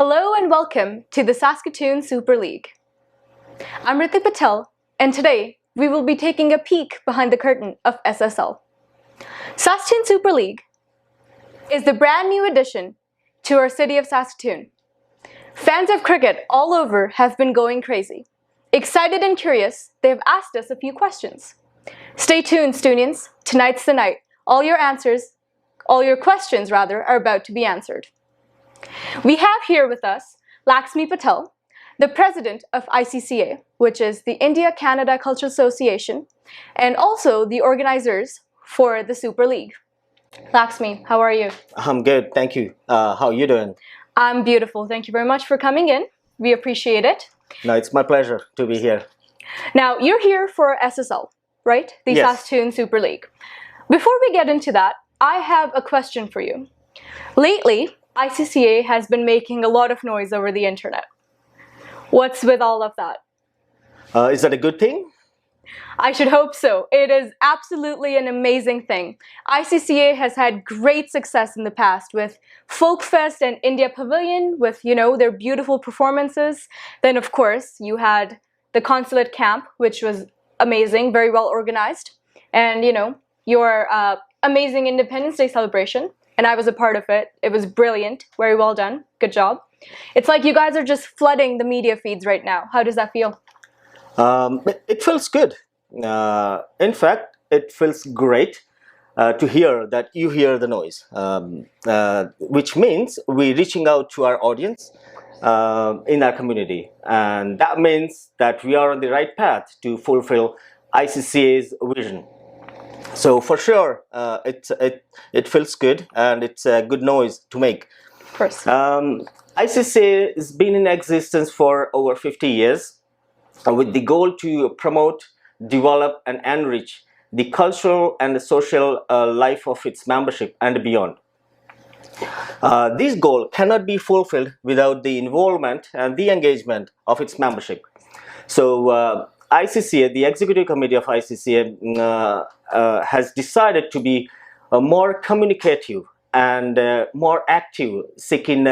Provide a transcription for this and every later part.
Hello and welcome to the Saskatoon Super League. I'm Ritik Patel, and today we will be taking a peek behind the curtain of SSL. Saskatoon Super League is the brand new addition to our city of Saskatoon. Fans of cricket all over have been going crazy. Excited and curious, they have asked us a few questions. Stay tuned, students. Tonight's the night. All your questions are about to be answered. We have here with us Laxmi Patel, the president of ICCA, which is the India-Canada Cultural Association, and also the organizers for the Super League. Laxmi, how are you? I'm good, thank you. How are you doing? I'm beautiful. Thank you very much for coming in. We appreciate it. No, it's my pleasure to be here. Now, you're here for SSL, right? The Yes. Saskatoon Super League. Before we get into that, I have a question for you. Lately, ICCA has been making a lot of noise over the internet. What's with all of that? Is that a good thing? I should hope so. It is absolutely an amazing thing. ICCA has had great success in the past with Folkfest and India Pavilion with, their beautiful performances. Then, of course, you had the Consulate Camp, which was amazing, very well organized. And, your amazing Independence Day celebration. And I was a part of it. It was brilliant. Very well done. Good job. It's like you guys are just flooding the media feeds right now. How does that feel? It feels good. In fact, it feels great to hear that you hear the noise, which means we're reaching out to our audience in our community. And that means that we are on the right path to fulfill ICCA's vision. So for sure, it feels good, and it's a good noise to make. Of course. ICCA has been in existence for over 50 years with the goal to promote, develop, and enrich the cultural and the social life of its membership and beyond. This goal cannot be fulfilled without the involvement and the engagement of its membership. So ICCA, the Executive Committee of ICCA, has decided to be more communicative and more active, seeking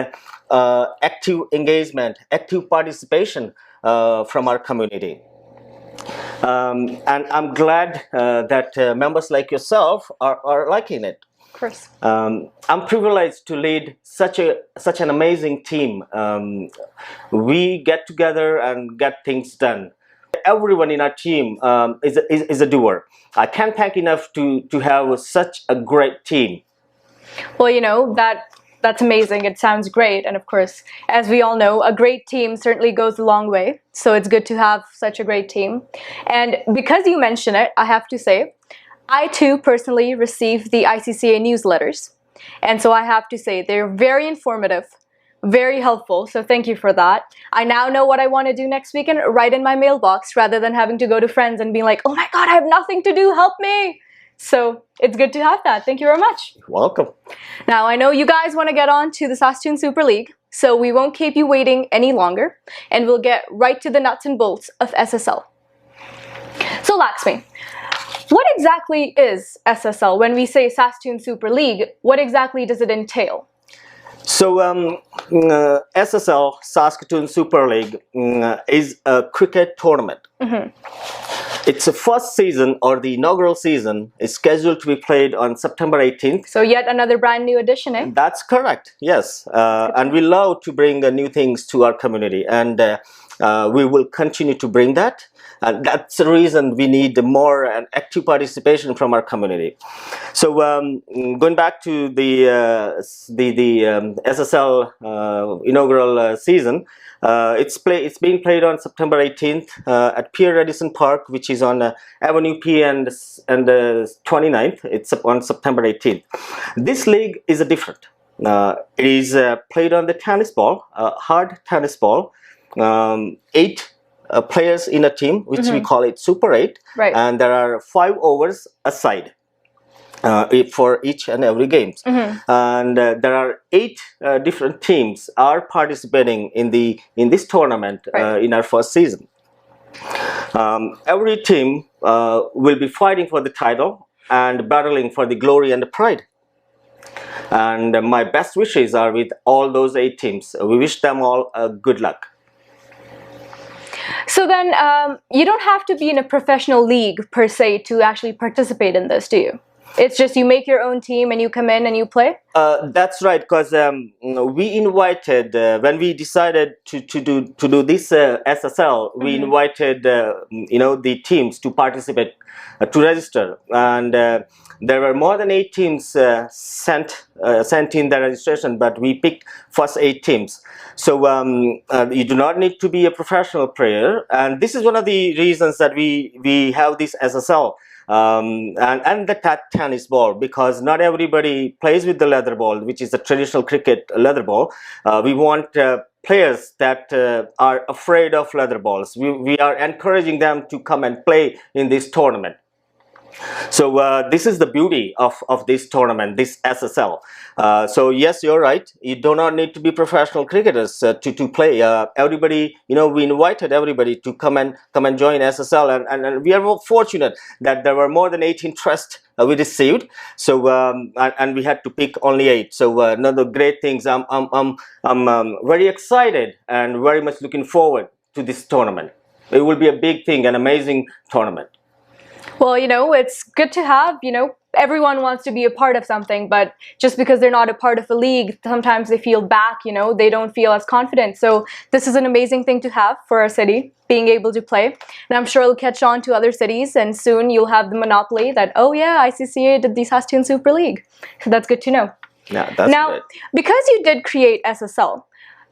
active engagement, active participation from our community. And I'm glad that members like yourself are liking it. Of course. I'm privileged to lead such an amazing team. We get together and get things done. Everyone in our team is a doer. I can't thank enough to have such a great team. Well, that's amazing. It sounds great. And of course, as we all know, a great team certainly goes a long way. So it's good to have such a great team. And because you mention it, I have to say, I too personally receive the ICCA newsletters. And so I have to say, they're very informative, very helpful. So thank you for that. I now know what I want to do next weekend right in my mailbox rather than having to go to friends and being like, oh my God, I have nothing to do. Help me. So it's good to have that. Thank you very much. You're welcome. Now, I know you guys want to get on to the Saskatoon Super League, so we won't keep you waiting any longer, and we'll get right to the nuts and bolts of SSL. So, Laxmi, what exactly is SSL? When we say Saskatoon Super League, what exactly does it entail? So SSL, Saskatoon Super League, is a cricket tournament. Mm-hmm. Its first season, or the inaugural season, is scheduled to be played on September 18th. So yet another brand new addition, eh? That's correct, yes. And we love to bring new things to our community, and we will continue to bring that. And that's the reason we need more active participation from our community. So going back to the SSL inaugural season, it's being played on September 18th at Pierre Edison Park, which is on Avenue P and 29th. It's on September 18th. This league is different. It is played on the tennis ball, hard tennis ball, 8 players in a team, which we call it Super 8, right. And there are 5 overs aside for each and every game. And there are 8 different teams are participating in this tournament, right. In our first season. Every team will be fighting for the title and battling for the glory and the pride. And my best wishes are with all those 8 teams. We wish them all good luck. So then, you don't have to be in a professional league per se to actually participate in this, do you? It's just you make your own team and you come in and you play? That's right, because we invited, when we decided to do this SSL, we invited the teams to participate, to register, and there were more than 8 teams sent in their registration, but we picked first 8 teams. So you do not need to be a professional player, and this is one of the reasons that we have this SSL. And the tennis ball, because not everybody plays with the leather ball, which is the traditional cricket leather ball. We want players that are afraid of leather balls. We are encouraging them to come and play in this tournament. So this is the beauty of this tournament, this SSL. So yes, you're right. You do not need to be professional cricketers to play. Everybody, we invited everybody to come and join SSL, and we are fortunate that there were more than 8 interests we received. So and we had to pick only 8. So one of the great things. I'm very excited and very much looking forward to this tournament. It will be a big thing, an amazing tournament. Well, it's good to have, everyone wants to be a part of something, but just because they're not a part of a league, sometimes they feel back, they don't feel as confident. So this is an amazing thing to have for our city, being able to play. And I'm sure it'll catch on to other cities, and soon you'll have the monopoly that, oh yeah, ICCA did the Saskatoon Super League. So that's good to know. Yeah, that's now, great. Because you did create SSL,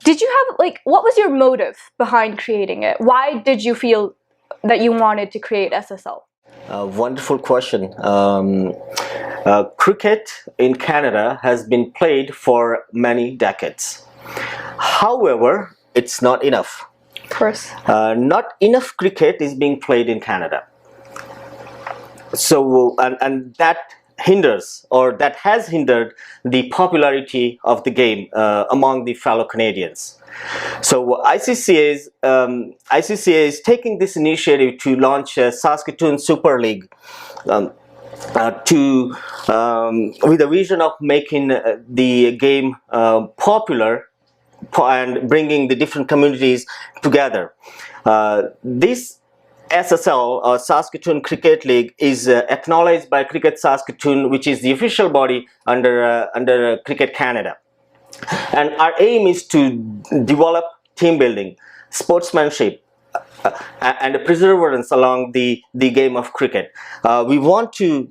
did you have, what was your motive behind creating it? Why did you feel that you wanted to create SSL? Wonderful question. Cricket in Canada has been played for many decades. However, it's not enough. Of course. Not enough cricket is being played in Canada. So, and that hinders, or that has hindered, the popularity of the game among the fellow Canadians. So ICCA is taking this initiative to launch a Saskatoon Super League with a vision of making the game popular and bringing the different communities together. This SSL, or Saskatoon Cricket League, is acknowledged by Cricket Saskatoon, which is the official body under Cricket Canada. And our aim is to develop team building, sportsmanship, and perseverance along the game of cricket. We want to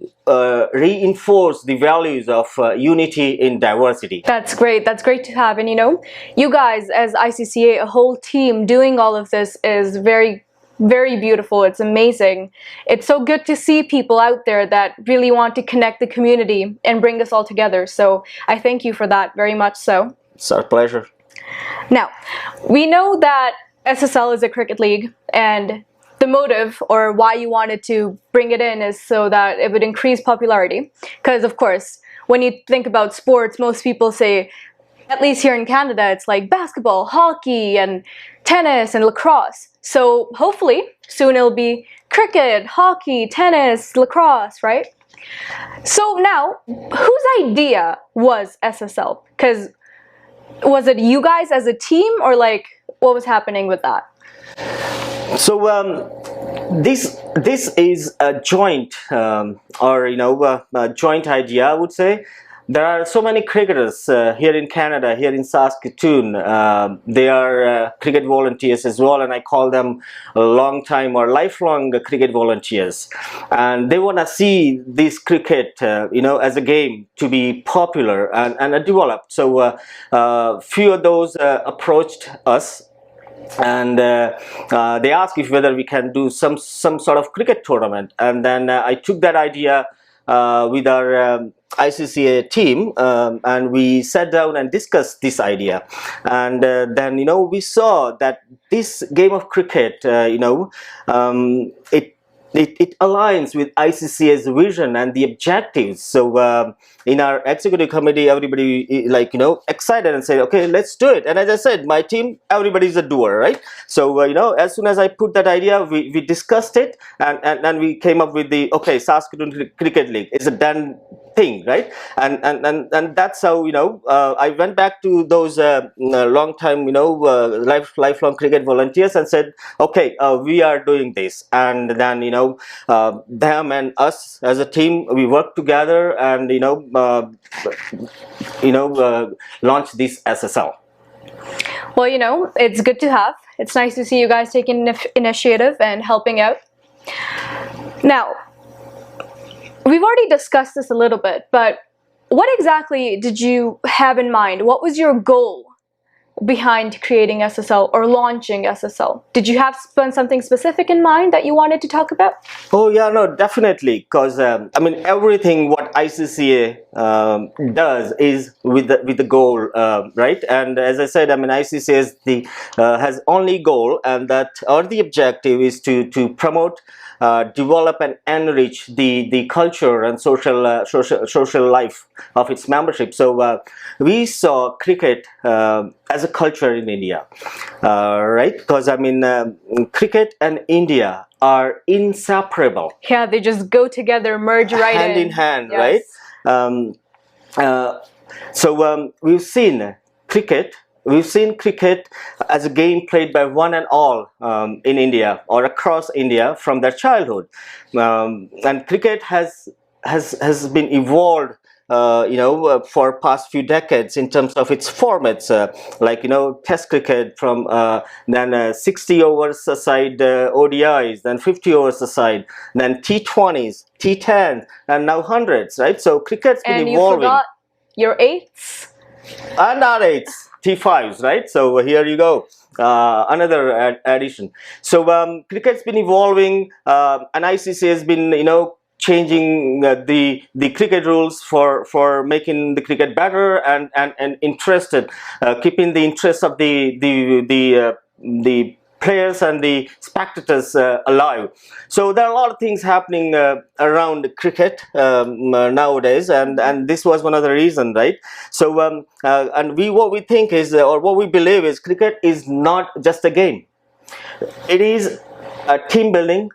reinforce the values of unity in diversity. That's great. That's great to have. And you guys as ICCA, a whole team doing all of this is very beautiful. It's amazing. It's so good to see people out there that really want to connect the community and bring us all together. So I thank you for that very much so. It's our pleasure. Now, we know that SSL is a cricket league, and the motive, or why you wanted to bring it in, is so that it would increase popularity. Because of course, when you think about sports, most people say, at least here in Canada, it's like basketball, hockey, and tennis, and lacrosse. So hopefully soon it'll be cricket, hockey, tennis, lacrosse, right? So now, whose idea was SSL? Because was it you guys as a team, or what was happening with that? So this is a joint a joint idea, I would say. There are so many cricketers here in Canada, here in Saskatoon. They are cricket volunteers as well, and I call them long-time or lifelong cricket volunteers. And they want to see this cricket, as a game to be popular and developed. So few of those approached us, and they asked if whether we can do some sort of cricket tournament. And then I took that idea with our ICCA team, and we sat down and discussed this idea. And then we saw that this game of cricket, it aligns with ICCA's vision and the objectives. So in our executive committee, everybody excited and said, okay, let's do it. And as I said, my team, everybody's a doer, right? So as soon as I put that idea, we discussed it, and we came up with the Saskatoon Cricket League. It's a done thing, right? And that's how, you know, I went back to those long time, you know, lifelong cricket volunteers and said, okay, we are doing this. And then, you know, them and us as a team, we work together and, you know, launch this SSL. Well, you know, it's good to have. It's nice to see you guys taking initiative and helping out. Now, we've already discussed this a little bit, but what exactly did you have in mind? What was your goal behind creating SSL or launching SSL? Did you have something specific in mind that you wanted to talk about? Oh yeah, no, definitely, because I mean, everything what ICCA does is with the goal, right? And as I said, I mean, ICCA is has only goal, and that or the objective is to promote, develop and enrich the culture and social life of its membership. So we saw cricket as a culture in India, right? Because I mean, cricket and India are inseparable. Yeah, they just go together, merge right hand in hand, yes. Right? So we've seen cricket. We've seen cricket as a game played by one and all in India or across India from their childhood, and cricket has been evolved, you know, for past few decades in terms of its formats, like, you know, Test cricket from then 60 overs aside ODIs, then 50 overs aside, then T20s, T10s, and now hundreds, right? So cricket's been evolving. And you forgot your eights. And our eights, T5s, right? So here you go, another addition. So cricket's been evolving, and ICCA has been, you know, changing the cricket rules for making the cricket better and interested, keeping the interest of the players and the spectators alive. So there are a lot of things happening around cricket nowadays, and this was one of the reasons, right? So and what we think is, or what we believe is, cricket is not just a game. It is a team building,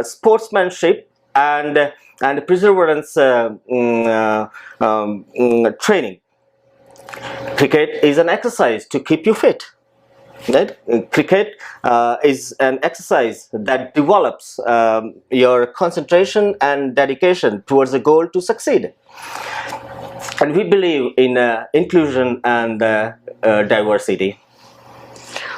sportsmanship, and perseverance training. Cricket is an exercise to keep you fit. Right? Cricket is an exercise that develops your concentration and dedication towards a goal to succeed. And we believe in inclusion and diversity.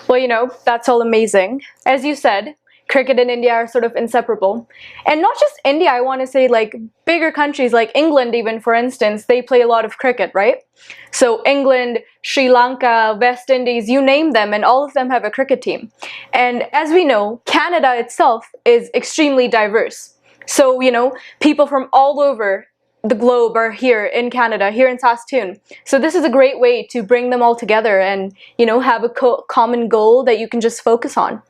Well, you know, that's all amazing. As you said, cricket and India are sort of inseparable. And not just India, I want to say, like, bigger countries like England, even, for instance, they play a lot of cricket, right? So England, Sri Lanka, West Indies, you name them, and all of them have a cricket team. And as we know, Canada itself is extremely diverse. So, you know, people from all over the globe are here in Canada, here in Saskatoon. So this is a great way to bring them all together and, you know, have a common goal that you can just focus on.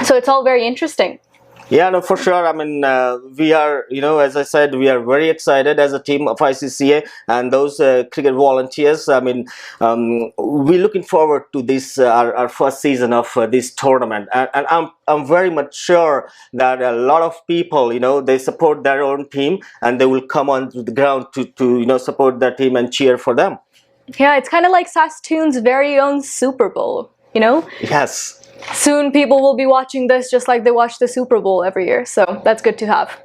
So it's all very interesting. Yeah, no, for sure. I mean, we are, you know, as I said, we are very excited as a team of ICCA and those cricket volunteers. I mean, we're looking forward to this, our first season of this tournament. And I'm very much sure that a lot of people, you know, they support their own team and they will come onto the ground to you know, support their team and cheer for them. Yeah, it's kind of like Saskatoon's very own Super Bowl, you know? Yes. Soon people will be watching this just like they watch the Super Bowl every year, so that's good to have.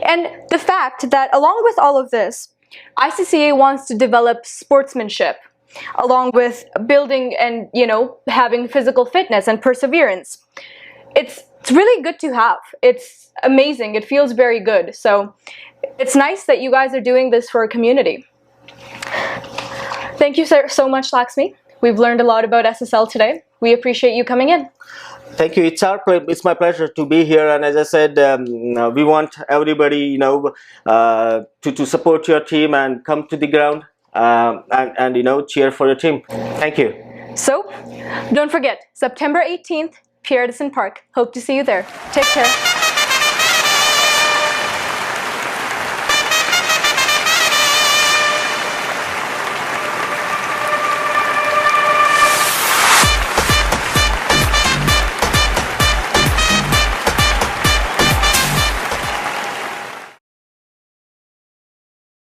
And the fact that along with all of this, ICCA wants to develop sportsmanship along with building and, you know, having physical fitness and perseverance. It's really good to have. It's amazing. It feels very good. So it's nice that you guys are doing this for a community. Thank you so much, Lakshmi. We've learned a lot about SSL today. We appreciate you coming in. Thank you. It's my pleasure to be here. And as I said, we want everybody, you know, to support your team and come to the ground and you know, cheer for your team. Thank you. So, don't forget, September 18th, Pierre Edison Park. Hope to see you there. Take care.